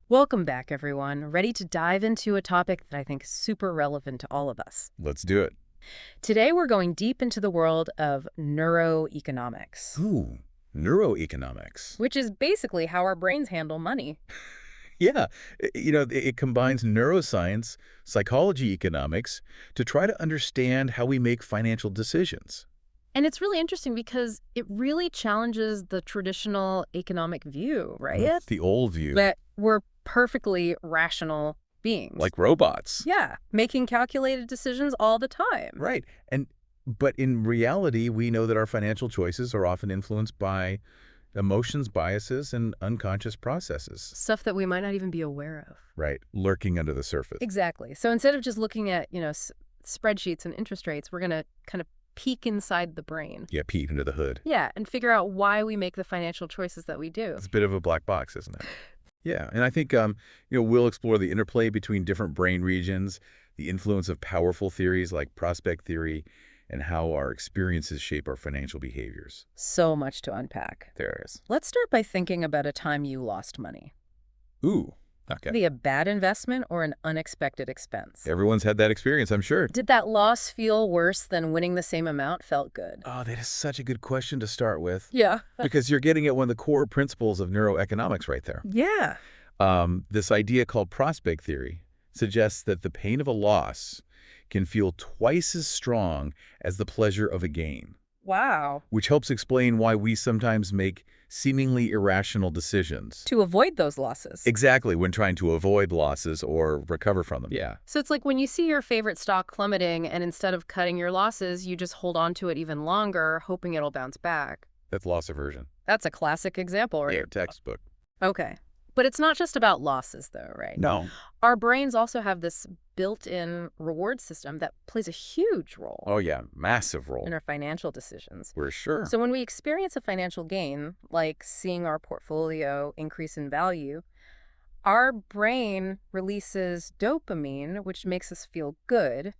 Welcome back, everyone. Ready to dive into a topic that I think is super relevant to all of us. Let's do it. Today, we're going deep into the world of neuroeconomics, Ooh, neuroeconomics. which is basically how our brains handle money. Yeah, it combines neuroscience, psychology, economics to try to understand how we make financial decisions. And it's really interesting because it really challenges the traditional economic view, right? The old view. That we're perfectly rational beings. Like robots. Yeah, making calculated decisions all the time. Right. But in reality, we know that our financial choices are often influenced by emotions, biases, and unconscious processes. Stuff that we might not even be aware of. Right. Lurking under the surface. Exactly. So instead of just looking at, spreadsheets and interest rates, we're going to kind of peek inside the brain. Yeah, peek into the hood. Yeah, and figure out why we make the financial choices that we do. It's a bit of a black box, isn't it? Yeah, and I think we'll explore the interplay between different brain regions, the influence of powerful theories like prospect theory, and how our experiences shape our financial behaviors. So much to unpack. There is. Let's start by thinking about a time you lost money. Ooh, okay. Be a bad investment or an unexpected expense. Everyone's had that experience, I'm sure. Did that loss feel worse than winning the same amount felt good? Oh, that is such a good question to start with. Yeah. Because you're getting at one of the core principles of neuroeconomics right there. Yeah. This idea called prospect theory suggests that the pain of a loss can feel twice as strong as the pleasure of a gain, Wow. which helps explain why we sometimes make seemingly irrational decisions. To avoid those losses. Exactly, when trying to avoid losses or recover from them. Yeah. So it's like when you see your favorite stock plummeting and instead of cutting your losses, you just hold on to it even longer, hoping it'll bounce back. That's loss aversion. That's a classic example, right? Yeah, textbook. Okay. But it's not just about losses, though, right? No. Our brains also have this built-in reward system that plays a huge role Oh, yeah, massive role. in our financial decisions. We're sure. So when we experience a financial gain, like seeing our portfolio increase in value, our brain releases dopamine, which makes us feel good,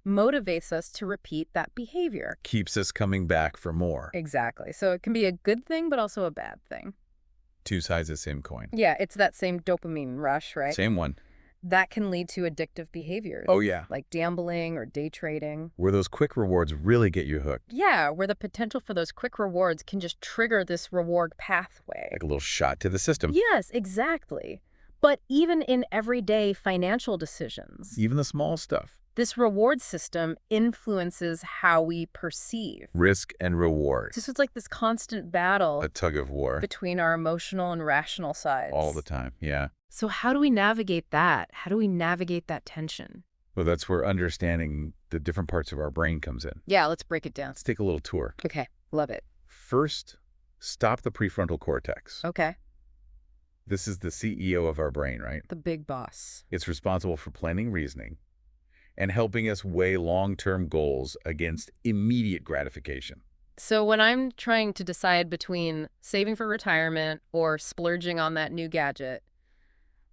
motivates us to repeat that behavior. Keeps us coming back for more. Exactly. So it can be a good thing, but also a bad thing. Two sides of the same coin. Yeah, it's that same dopamine rush, right? Same one. That can lead to addictive behaviors. Oh, yeah. Like gambling or day trading. Where those quick rewards really get you hooked. Yeah, where the potential for those quick rewards can just trigger this reward pathway. Like a little shot to the system. Yes, exactly. But even in everyday financial decisions, Even the small stuff. this reward system influences how we perceive. Risk and reward. This is like this constant battle A tug of war. between our emotional and rational sides. All the time, yeah. So how do we navigate that? How do we navigate that tension? Well, that's where understanding the different parts of our brain comes in. Yeah, let's break it down. Let's take a little tour. Okay, love it. First, stop the prefrontal cortex. Okay, This is the CEO of our brain, right? the big boss. It's responsible for planning, reasoning, and helping us weigh long-term goals against immediate gratification. So when I'm trying to decide between saving for retirement or splurging on that new gadget,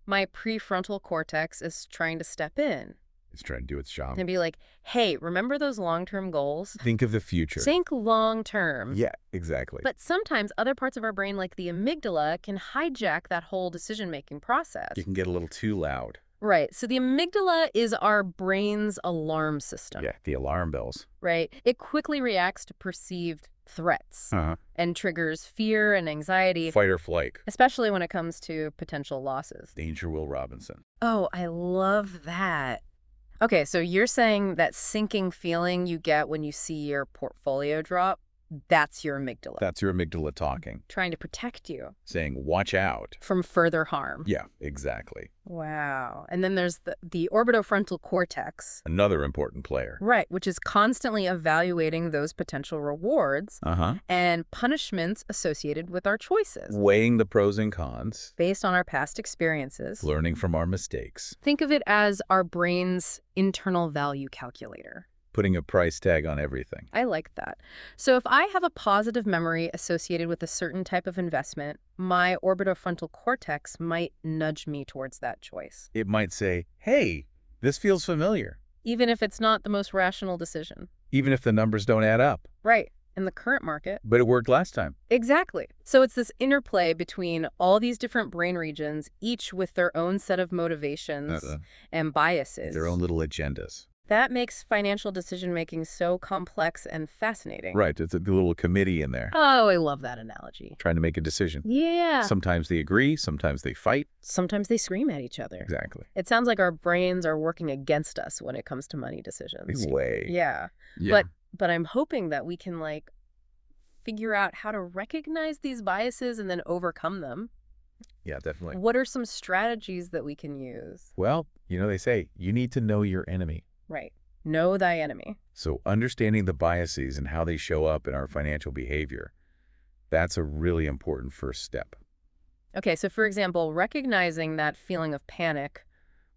my prefrontal cortex is trying to step in It's trying to do its job. and be like, hey, remember those long-term goals? Think of the future. Think long-term. Yeah, exactly. But sometimes other parts of our brain, like the amygdala, can hijack that whole decision-making process. You can get a little too loud. Right. So the amygdala is our brain's alarm system. Yeah, the alarm bells. Right? It quickly reacts to perceived threats and triggers fear and anxiety, Fight or flight. especially when it comes to potential losses. Danger Will Robinson. Oh, I love that. Okay, so you're saying that sinking feeling you get when you see your portfolio drop, that's your amygdala. That's your amygdala talking, trying to protect you saying, watch out. from further harm. Yeah, exactly. Wow. And then there's the orbitofrontal cortex. Another important player. Right, which is constantly evaluating those potential rewards and punishments associated with our choices Weighing the pros and cons. based on our past experiences. Learning from our mistakes. Think of it as our brain's internal value calculator. Putting a price tag on everything. I like that. So if I have a positive memory associated with a certain type of investment, my orbitofrontal cortex might nudge me towards that choice, It might say, hey, this feels familiar. even if it's not the most rational decision. Even if the numbers don't add up. Right. in the current market. But it worked last time. Exactly. So it's this interplay between all these different brain regions, each with their own set of motivations and biases. Their own little agendas. That makes financial decision-making so complex and fascinating. Right. It's a little committee in there. Oh, I love that analogy. Trying to make a decision. Yeah. Sometimes they agree. Sometimes they fight. Sometimes they scream at each other. Exactly. It sounds like our brains are working against us when it comes to money decisions. Way. Yeah. But I'm hoping that we can, like, figure out how to recognize these biases and then overcome them. Yeah, definitely. What are some strategies that we can use? Well, they say you need to know your enemy. Right. Know thy enemy. So understanding the biases and how they show up in our financial behavior, that's a really important first step. Okay, so for example, recognizing that feeling of panic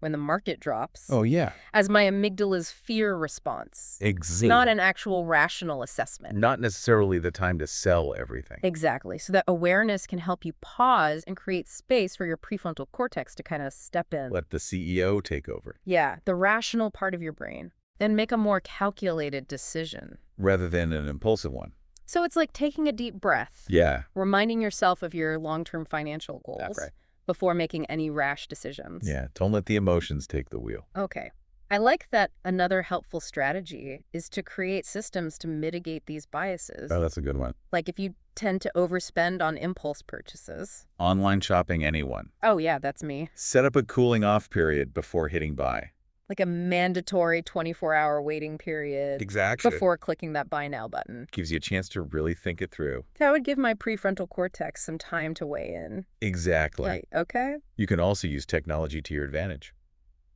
when the market drops. Oh, yeah. As my amygdala's fear response. Exactly. Not an actual rational assessment. Not necessarily the time to sell everything. Exactly. So that awareness can help you pause and create space for your prefrontal cortex to kind of step in. Let the CEO take over. Yeah, the rational part of your brain. Then make a more calculated decision. Rather than an impulsive one. So it's like taking a deep breath. Yeah. Reminding yourself of your long-term financial goals. That's right. Before making any rash decisions. Yeah, don't let the emotions take the wheel. Okay. I like that another helpful strategy is to create systems to mitigate these biases. Oh, that's a good one. Like if you tend to overspend on impulse purchases. Online shopping, anyone. Oh, yeah, that's me. Set up a cooling off period before hitting buy. Like a mandatory 24-hour waiting period. Exactly. Before clicking that buy now button. Gives you a chance to really think it through. That would give my prefrontal cortex some time to weigh in. Exactly. Right, okay. You can also use technology to your advantage.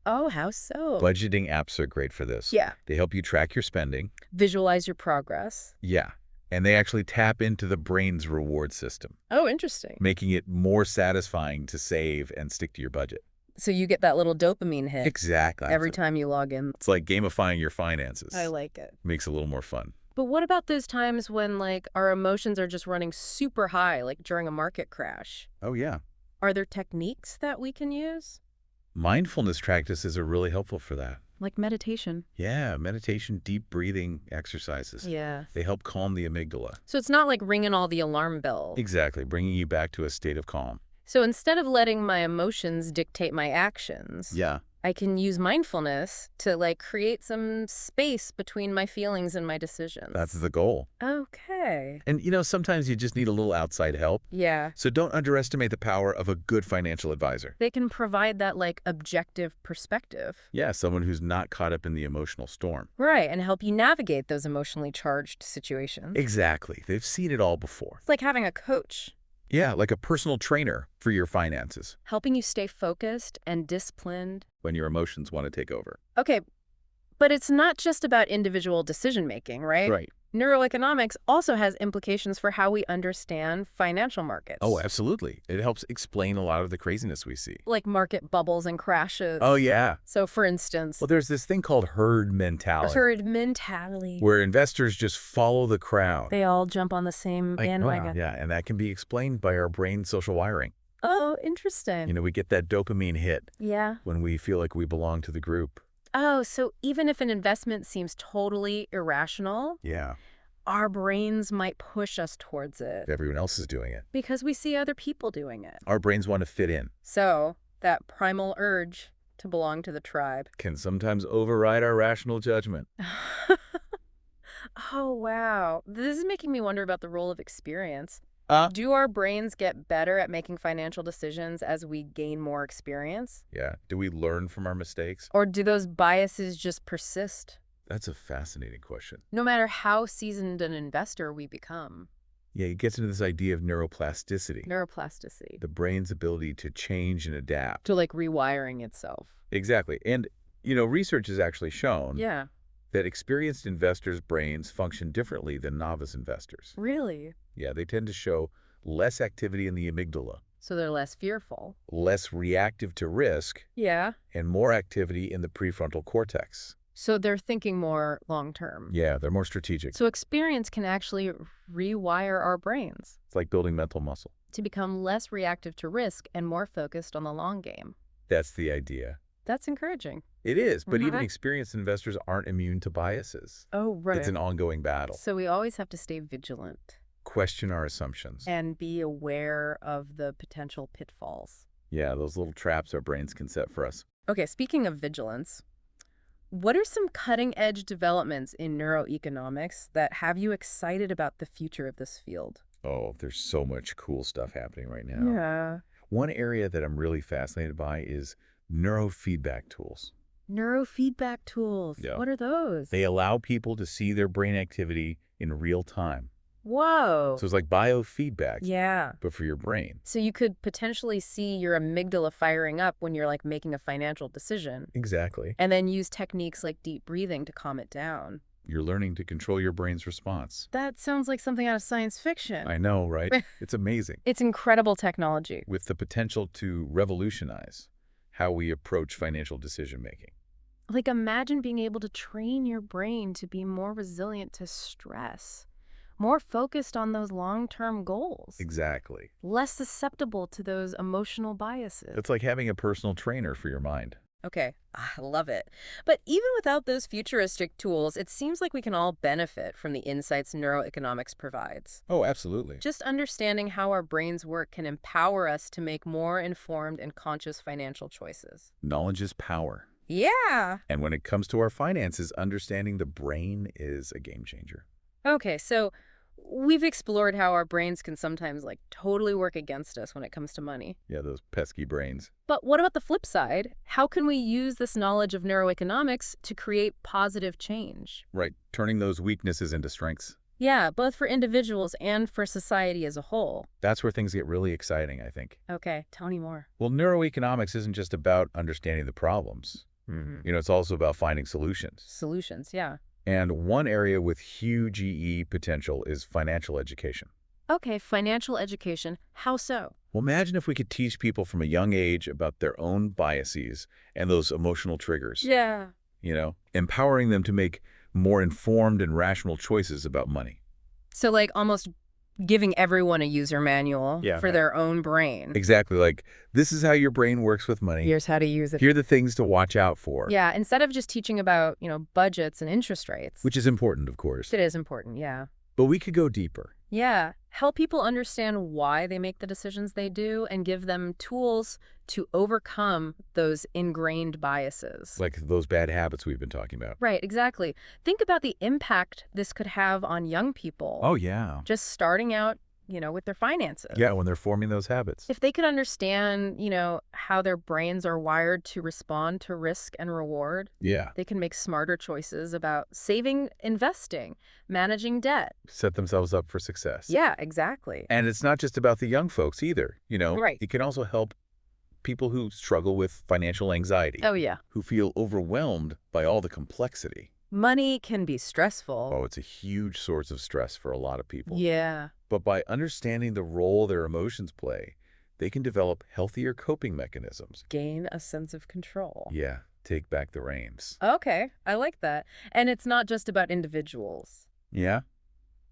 Oh, how so? Budgeting apps are great for this. Yeah. They help you track your spending. Visualize your progress. Yeah. And they actually tap into the brain's reward system. Oh, interesting. Making it more satisfying to save and stick to your budget. So you get that little dopamine hit. Exactly. Every time you log in. It's like gamifying your finances. I like it. Makes it a little more fun. But what about those times when, like, our emotions are just running super high, like during a market crash? Oh, yeah. Are there techniques that we can use? Mindfulness practices are really helpful for that. Like meditation. Yeah, meditation, deep breathing exercises. Yeah. They help calm the amygdala. So it's not like ringing all the alarm bells. Exactly, bringing you back to a state of calm. So instead of letting my emotions dictate my actions, Yeah. I can use mindfulness to, like, create some space between my feelings and my decisions. That's the goal. Okay. And, sometimes you just need a little outside help. Yeah. So don't underestimate the power of a good financial advisor. They can provide that, like, objective perspective. Yeah, someone who's not caught up in the emotional storm. Right, and help you navigate those emotionally charged situations. Exactly. They've seen it all before. It's like having a coach. Yeah, like a personal trainer for your finances. Helping you stay focused and disciplined. When your emotions want to take over. Okay, but it's not just about individual decision-making, right? Right. Neuroeconomics also has implications for how we understand financial markets. Oh, absolutely. It helps explain a lot of the craziness we see. Like market bubbles and crashes. Oh, yeah. So, for instance... Well, there's this thing called herd mentality. Herd mentality. Where investors just follow the crowd. They all jump on the same bandwagon. Wow, yeah, and that can be explained by our brain social wiring. Oh, interesting. We get that dopamine hit. Yeah. When we feel like we belong to the group. Oh, so even if an investment seems totally irrational, yeah, our brains might push us towards it. If everyone else is doing it. Because we see other people doing it. Our brains want to fit in. So that primal urge to belong to the tribe can sometimes override our rational judgment. Oh, wow. This is making me wonder about the role of experience. Do our brains get better at making financial decisions as we gain more experience? Yeah. Do we learn from our mistakes? Or do those biases just persist? That's a fascinating question. No matter how seasoned an investor we become. Yeah, it gets into this idea of neuroplasticity. Neuroplasticity. The brain's ability to change and adapt. To, like, rewiring itself. Exactly. And, research has actually shown that experienced investors' brains function differently than novice investors. Really? Yeah, they tend to show less activity in the amygdala. So they're less fearful. Less reactive to risk. Yeah. And more activity in the prefrontal cortex. So they're thinking more long-term. Yeah, they're more strategic. So experience can actually rewire our brains. It's like building mental muscle. To become less reactive to risk and more focused on the long game. That's the idea. That's encouraging. It is, but even experienced investors aren't immune to biases. Oh, right. It's an ongoing battle. So we always have to stay vigilant. Question our assumptions. And be aware of the potential pitfalls. Yeah, those little traps our brains can set for us. Okay, speaking of vigilance, what are some cutting-edge developments in neuroeconomics that have you excited about the future of this field? Oh, there's so much cool stuff happening right now. Yeah. One area that I'm really fascinated by is neurofeedback tools. Neurofeedback tools. Yeah. What are those? They allow people to see their brain activity in real time. Whoa. So it's like biofeedback, Yeah. but for your brain. So you could potentially see your amygdala firing up when you're like making a financial decision. Exactly. And then use techniques like deep breathing to calm it down. You're learning to control your brain's response. That sounds like something out of science fiction. I know, right? It's amazing. It's incredible technology. With the potential to revolutionize how we approach financial decision-making. Like, imagine being able to train your brain to be more resilient to stress, more focused on those long-term goals. Exactly. Less susceptible to those emotional biases. It's like having a personal trainer for your mind. Okay, I love it. But even without those futuristic tools, it seems like we can all benefit from the insights neuroeconomics provides. Oh, absolutely. Just understanding how our brains work can empower us to make more informed and conscious financial choices. Knowledge is power. Yeah. And when it comes to our finances, understanding the brain is a game changer. Okay, so we've explored how our brains can sometimes like totally work against us when it comes to money. Yeah, those pesky brains. But what about the flip side? How can we use this knowledge of neuroeconomics to create positive change? Right, turning those weaknesses into strengths. Yeah, both for individuals and for society as a whole. That's where things get really exciting, I think. Okay, tell me more. Well, neuroeconomics isn't just about understanding the problems. It's also about finding solutions. Solutions, yeah. And one area with huge EE potential is financial education. Okay, financial education. How so? Well, imagine if we could teach people from a young age about their own biases and those emotional triggers. Yeah. Empowering them to make more informed and rational choices about money. So like almost giving everyone a user manual for their own brain. Exactly. Like, this is how your brain works with money. Here's how to use it. Here are the things to watch out for. Yeah, instead of just teaching about, budgets and interest rates. Which is important, of course. It is important, yeah. But we could go deeper. Yeah, help people understand why they make the decisions they do and give them tools to overcome those ingrained biases. Like those bad habits we've been talking about. Right, exactly. Think about the impact this could have on young people. Oh, yeah. Just starting out, with their finances. Yeah, when they're forming those habits. If they could understand, how their brains are wired to respond to risk and reward, yeah, they can make smarter choices about saving, investing, managing debt. Set themselves up for success. Yeah, exactly. And it's not just about the young folks either, Right. It can also help people who struggle with financial anxiety. Oh, yeah. Who feel overwhelmed by all the complexity. Money can be stressful. Oh, it's a huge source of stress for a lot of people. Yeah. But by understanding the role their emotions play, they can develop healthier coping mechanisms. Gain a sense of control. Yeah, take back the reins. Okay, I like that. And it's not just about individuals. Yeah?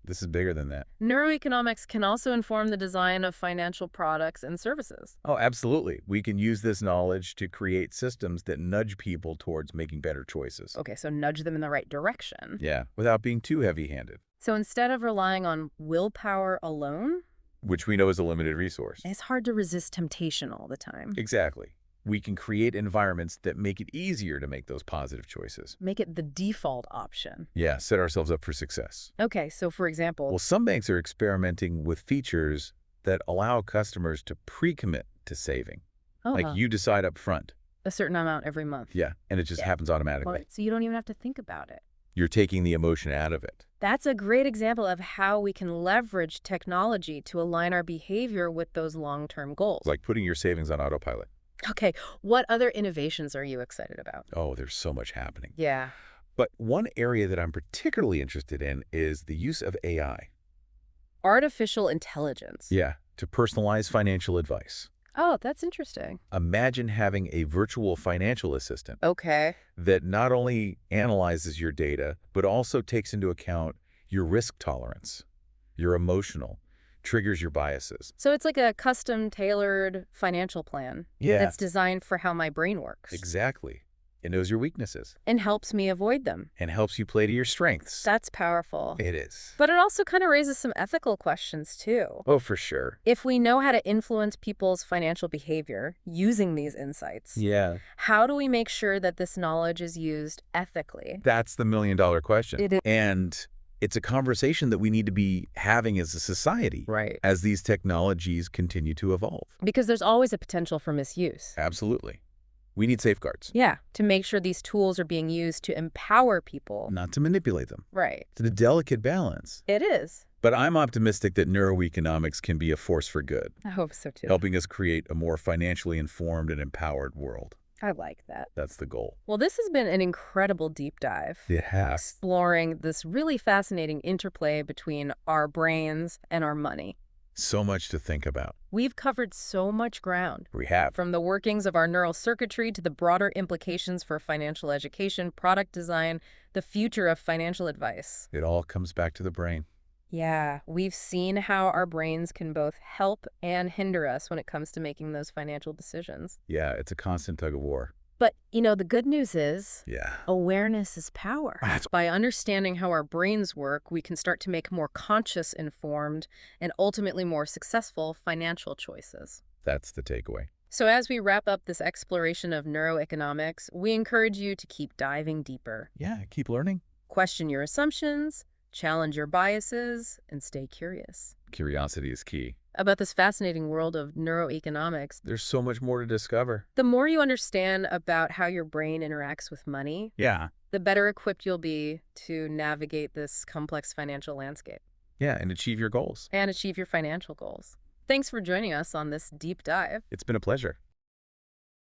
This is bigger than that. Neuroeconomics can also inform the design of financial products and services. Oh, absolutely. We can use this knowledge to create systems that nudge people towards making better choices. Okay, so nudge them in the right direction. Yeah, without being too heavy-handed. So instead of relying on willpower alone, which we know is a limited resource. It's hard to resist temptation all the time. Exactly. We can create environments that make it easier to make those positive choices. Make it the default option. Yeah, set ourselves up for success. Okay, so for example... Well, some banks are experimenting with features that allow customers to pre-commit to saving. Like you decide up front. A certain amount every month. Yeah, and it just happens automatically. Well, so you don't even have to think about it. You're taking the emotion out of it. That's a great example of how we can leverage technology to align our behavior with those long-term goals. Like putting your savings on autopilot. Okay, what other innovations are you excited about? Oh, there's so much happening. Yeah. But one area that I'm particularly interested in is the use of AI. Artificial intelligence. Yeah, to personalize financial advice. Oh, that's interesting. Imagine having a virtual financial assistant. Okay. That not only analyzes your data, but also takes into account your risk tolerance, your emotional, triggers your biases. So it's like a custom-tailored financial plan. Yeah. That's designed for how my brain works. Exactly. It knows your weaknesses and helps me avoid them. and helps you play to your strengths. That's powerful. It is. But it also kind of raises some ethical questions, too. Oh, for sure. If we know how to influence people's financial behavior using these insights, Yeah. how do we make sure that this knowledge is used ethically? That's the million-dollar question. It is. And it's a conversation that we need to be having as a society Right. as these technologies continue to evolve. Because there's always a potential for misuse. Absolutely. We need safeguards, Yeah, to make sure these tools are being used to empower people. not to manipulate them. Right. It's a delicate balance. It is. But I'm optimistic that neuroeconomics can be a force for good, I hope so, too. helping us create a more financially informed and empowered world. I like that. That's the goal. Well, this has been an incredible deep dive. It has. Exploring this really fascinating interplay between our brains and our money. So much to think about. We've covered so much ground. We have. From the workings of our neural circuitry to the broader implications for financial education, product design, the future of financial advice. It all comes back to the brain. Yeah, we've seen how our brains can both help and hinder us when it comes to making those financial decisions. Yeah, it's a constant tug of war. But, the good news is Yeah. awareness is power. By understanding how our brains work, we can start to make more conscious, informed, and ultimately more successful financial choices. That's the takeaway. So as we wrap up this exploration of neuroeconomics, we encourage you to keep diving deeper. Yeah, keep learning. Question your assumptions, challenge your biases, and stay curious Curiosity is key. about this fascinating world of neuroeconomics. There's so much more to discover. The more you understand about how your brain interacts with money, Yeah. the better equipped you'll be to navigate this complex financial landscape Yeah, and achieve your goals. and achieve your financial goals. Thanks for joining us on this deep dive. It's been a pleasure.